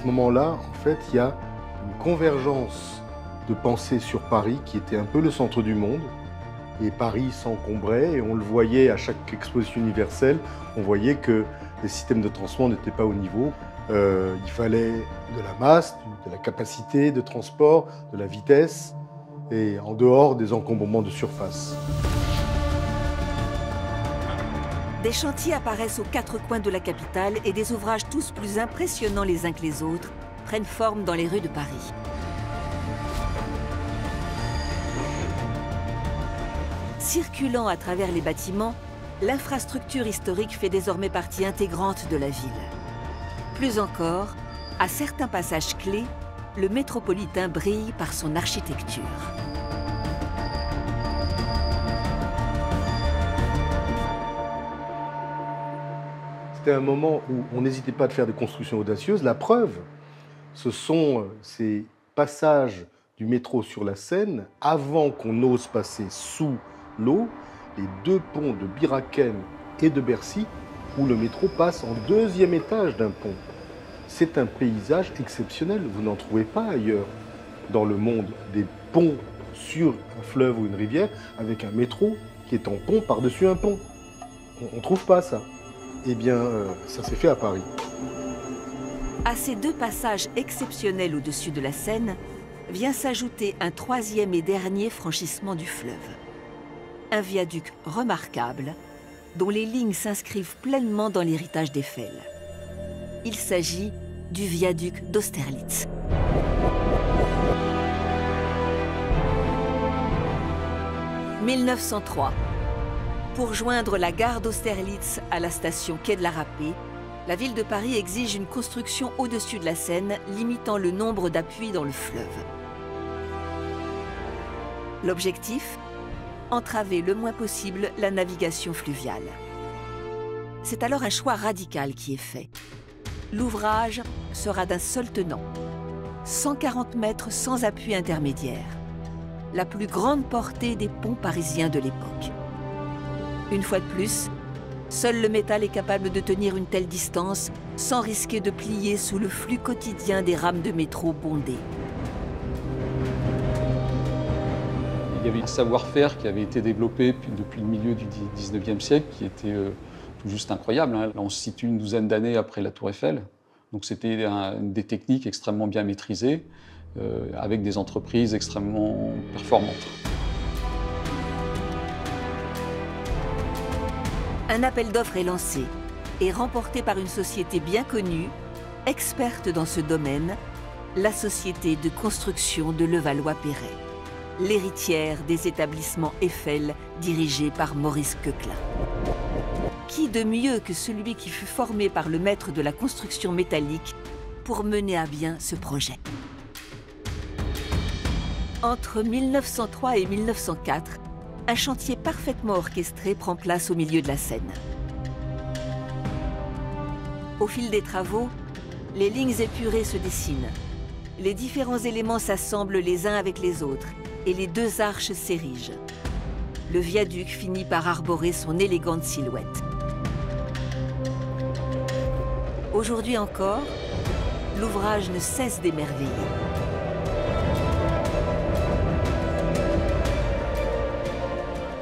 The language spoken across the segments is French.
moment-là, en fait, il y a une convergence de pensée sur Paris qui était un peu le centre du monde. Et Paris s'encombrait et on le voyait à chaque exposition universelle, on voyait que les systèmes de transport n'étaient pas au niveau. Il fallait de la masse, de la capacité de transport, de la vitesse et en dehors des encombrements de surface. Des chantiers apparaissent aux quatre coins de la capitale et des ouvrages tous plus impressionnants les uns que les autres prennent forme dans les rues de Paris. Circulant à travers les bâtiments, l'infrastructure historique fait désormais partie intégrante de la ville. Plus encore, à certains passages clés, le métropolitain brille par son architecture. C'était un moment où on n'hésitait pas à faire des constructions audacieuses. La preuve, ce sont ces passages du métro sur la Seine, avant qu'on ose passer sous l'eau, les deux ponts de Biraken et de Bercy, où le métro passe en deuxième étage d'un pont. C'est un paysage exceptionnel, vous n'en trouvez pas ailleurs dans le monde, des ponts sur un fleuve ou une rivière, avec un métro qui est en pont par-dessus un pont. On ne trouve pas ça. Eh bien, ça s'est fait à Paris. À ces deux passages exceptionnels au-dessus de la Seine, vient s'ajouter un troisième et dernier franchissement du fleuve. Un viaduc remarquable, dont les lignes s'inscrivent pleinement dans l'héritage d'Eiffel. Il s'agit du viaduc d'Austerlitz. « 1903. Pour joindre la gare d'Austerlitz à la station Quai de la Râpée, la ville de Paris exige une construction au-dessus de la Seine, limitant le nombre d'appuis dans le fleuve. L'objectif ? Entraver le moins possible la navigation fluviale. C'est alors un choix radical qui est fait. L'ouvrage sera d'un seul tenant, 140 mètres sans appui intermédiaire, la plus grande portée des ponts parisiens de l'époque. Une fois de plus, seul le métal est capable de tenir une telle distance sans risquer de plier sous le flux quotidien des rames de métro bondées. Il y avait un savoir-faire qui avait été développé depuis le milieu du 19e siècle qui était tout juste incroyable. Là, on se situe une douzaine d'années après la Tour Eiffel. Donc c'était des techniques extrêmement bien maîtrisées avec des entreprises extrêmement performantes. Un appel d'offres est lancé et remporté par une société bien connue, experte dans ce domaine, la société de construction de Levallois-Perret, l'héritière des établissements Eiffel dirigés par Maurice Koechlin. Qui de mieux que celui qui fut formé par le maître de la construction métallique pour mener à bien ce projet? Entre 1903 et 1904, un chantier parfaitement orchestré prend place au milieu de la Seine. Au fil des travaux, les lignes épurées se dessinent. Les différents éléments s'assemblent les uns avec les autres et les deux arches s'érigent. Le viaduc finit par arborer son élégante silhouette. Aujourd'hui encore, l'ouvrage ne cesse d'émerveiller.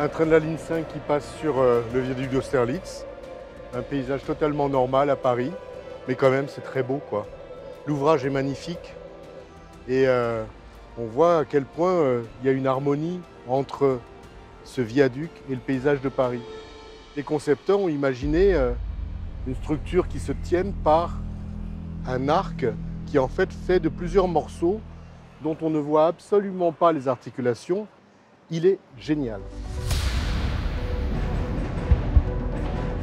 Un train de la ligne 5 qui passe sur le viaduc d'Austerlitz. Un paysage totalement normal à Paris, mais quand même c'est très beau, quoi. L'ouvrage est magnifique et on voit à quel point il y a une harmonie entre ce viaduc et le paysage de Paris. Les concepteurs ont imaginé une structure qui se tienne par un arc qui en fait de plusieurs morceaux dont on ne voit absolument pas les articulations. Il est génial.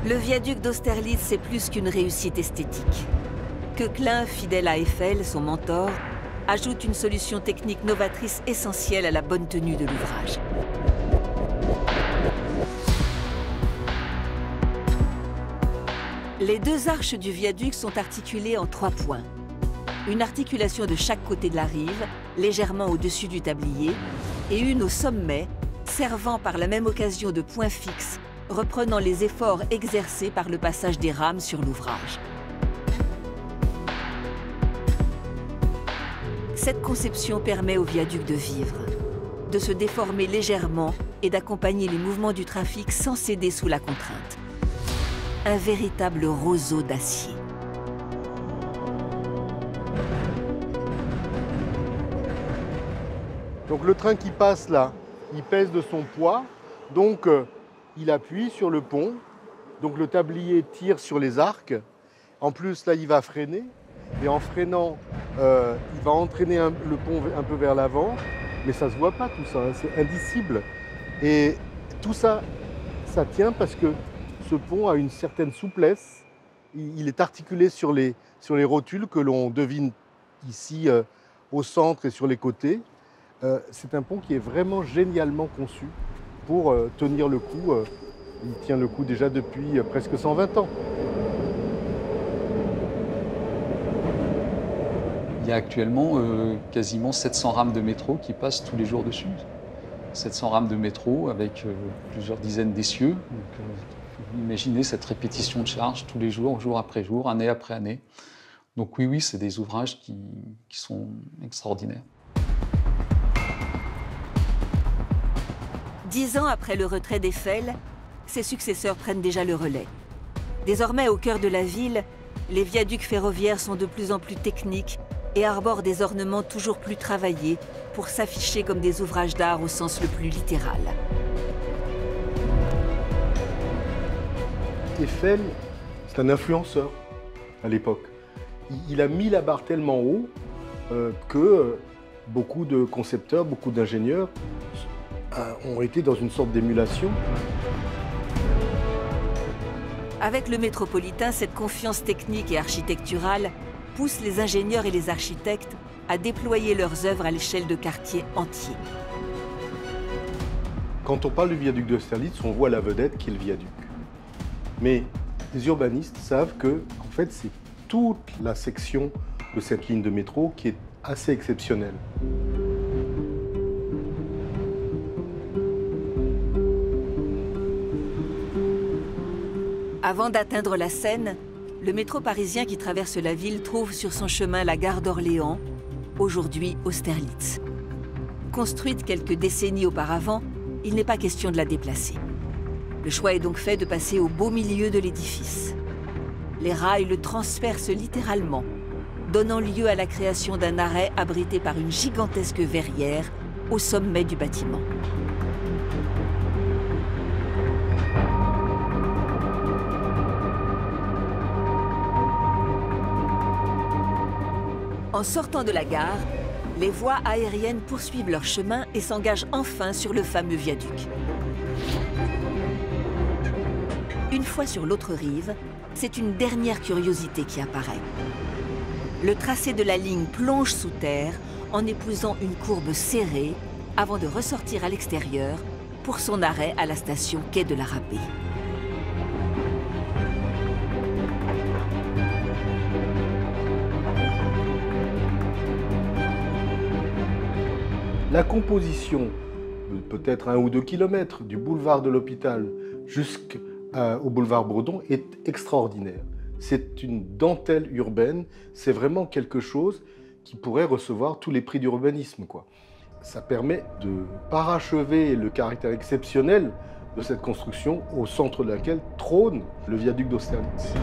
Le viaduc d'Austerlitz est plus qu'une réussite esthétique. Koechlin, fidèle à Eiffel, son mentor, ajoute une solution technique novatrice essentielle à la bonne tenue de l'ouvrage. Les deux arches du viaduc sont articulées en 3 points. Une articulation de chaque côté de la rive, légèrement au-dessus du tablier, et une au sommet, servant par la même occasion de point fixe, reprenant les efforts exercés par le passage des rames sur l'ouvrage. Cette conception permet au viaduc de vivre, de se déformer légèrement et d'accompagner les mouvements du trafic sans céder sous la contrainte. Un véritable roseau d'acier. Donc le train qui passe là, il pèse de son poids, donc il appuie sur le pont, donc le tablier tire sur les arcs. En plus là il va freiner, et en freinant il va entraîner le pont un peu vers l'avant, mais ça ne se voit pas tout ça, hein, c'est indicible. Et tout ça, ça tient parce que ce pont a une certaine souplesse, il est articulé sur les rotules que l'on devine ici au centre et sur les côtés. C'est un pont qui est vraiment génialement conçu pour tenir le coup. Il tient le coup déjà depuis presque 120 ans. Il y a actuellement quasiment 700 rames de métro qui passent tous les jours dessus. 700 rames de métro avec plusieurs dizaines d'essieux. Vous imaginez cette répétition de charge tous les jours, jour après jour, année après année. Donc oui, c'est des ouvrages qui sont extraordinaires. 10 ans après le retrait d'Eiffel, ses successeurs prennent déjà le relais. Désormais au cœur de la ville, les viaducs ferroviaires sont de plus en plus techniques et arborent des ornements toujours plus travaillés pour s'afficher comme des ouvrages d'art au sens le plus littéral. Eiffel, c'est un influenceur à l'époque. Il a mis la barre tellement haut que beaucoup de concepteurs, beaucoup d'ingénieurs ont été dans une sorte d'émulation. Avec le métropolitain, cette confiance technique et architecturale pousse les ingénieurs et les architectes à déployer leurs œuvres à l'échelle de quartiers entiers. Quand on parle du viaduc d'Austerlitz, on voit la vedette qui est le viaduc. Mais les urbanistes savent que, en fait, c'est toute la section de cette ligne de métro qui est assez exceptionnelle. Avant d'atteindre la Seine, le métro parisien qui traverse la ville trouve sur son chemin la gare d'Orléans, aujourd'hui Austerlitz. Construite quelques décennies auparavant, il n'est pas question de la déplacer. Le choix est donc fait de passer au beau milieu de l'édifice. Les rails le transpercent littéralement, donnant lieu à la création d'un arrêt abrité par une gigantesque verrière au sommet du bâtiment. En sortant de la gare, les voies aériennes poursuivent leur chemin et s'engagent enfin sur le fameux viaduc. Une fois sur l'autre rive, c'est une dernière curiosité qui apparaît. Le tracé de la ligne plonge sous terre en épousant une courbe serrée avant de ressortir à l'extérieur pour son arrêt à la station Quai de la Râpée. La composition de peut-être 1 ou 2 kilomètres du boulevard de l'Hôpital jusqu'au boulevard Bourdon est extraordinaire. C'est une dentelle urbaine, c'est vraiment quelque chose qui pourrait recevoir tous les prix d'urbanisme, quoi. Ça permet de parachever le caractère exceptionnel de cette construction au centre de laquelle trône le viaduc d'Austerlitz.